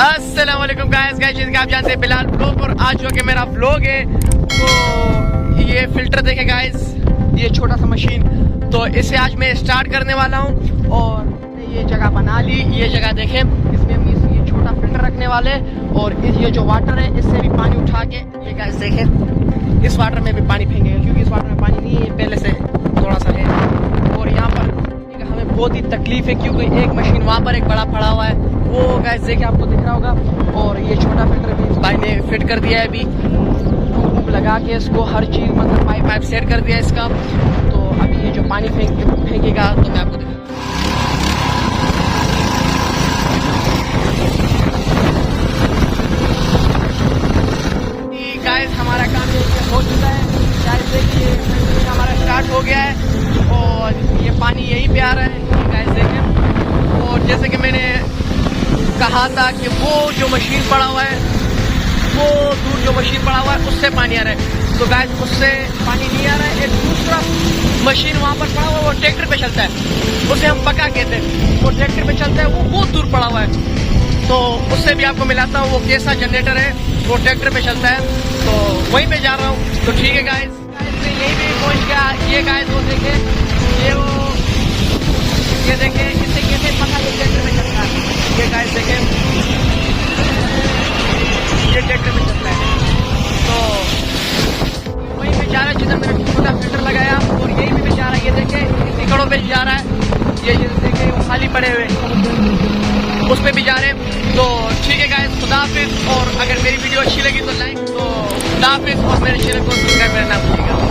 अस्सलाम वालेकुम गाइस जैसे कि आप जानते हैं बिलाल व्लॉग और आज जो कि मेरा व्लॉग है तो ये फिल्टर देखे गाइस, ये छोटा सा मशीन तो इसे आज मैं स्टार्ट करने वाला हूँ और ये जगह बना ली। ये जगह देखें, इसमें हम ये छोटा फिल्टर रखने वाले और ये जो वाटर है इससे भी पानी उठा के ये गाइस देखें इस वाटर में भी पानी फेंकेगा क्योंकि इस वाटर में पानी नहीं है, पहले से थोड़ा सा है। और यहाँ पर हमें बहुत ही तकलीफ है क्योंकि एक मशीन वहाँ पर एक बड़ा पड़ा हुआ है, वो गाइस देखिए आपको दिख रहा होगा। और ये छोटा फिल्टर भी इस भाई ने फिट कर दिया है, अभी ट्यूब लगा के इसको हर चीज़ मतलब पाइप सेट कर दिया है इसका। तो अभी ये जो पानी फेंकेगा तो मैं आपको दिखा गाइस हमारा काम हो चुका है। गाइस देखिए हमारा स्टार्ट हो गया है और ये पानी यहीं पे आ रहा है गाइस देखिए। और जैसे कि मैंने कहा था कि वो जो मशीन पड़ा हुआ है, वो दूर जो मशीन पड़ा हुआ है उससे पानी आ रहा है, तो गाइस उससे पानी नहीं आ रहा है। एक दूसरा मशीन वहाँ पर पड़ा हुआ है, वो ट्रैक्टर पे चलता है, उसे हम पका कहते हैं, वो ट्रैक्टर पे चलता है, वो बहुत दूर पड़ा हुआ है। तो उससे भी आपको मिलाता हूँ, वो कैसा जनरेटर है, वो ट्रैक्टर पे चलता है, तो वहीं पे जा रहा हूँ। तो ठीक है गाइस मैं यहीं पे पहुँच गया। ये गाइस वो देखे, ये देखे इससे कैसे पका ये ट्रैक्टर में चलता है। ये गाइस देखे ये ट्रैक्टर में चलता है, तो वहीं पे जा रहा है जिधर मैंने छोटा फिल्टर लगाया और यहीं पे जा रहा है। ये देखे टिकड़ों पे जा रहा है, ये देखे वो खाली पड़े हुए उस पे भी जा रहे हैं। तो ठीक है गाइस, खुदा हाफिज़। और अगर मेरी वीडियो अच्छी लगी तो लाइक, तो खुदा हाफिज़ और मेरे चैनल को सब्सक्राइब करना ना भूलिएगा।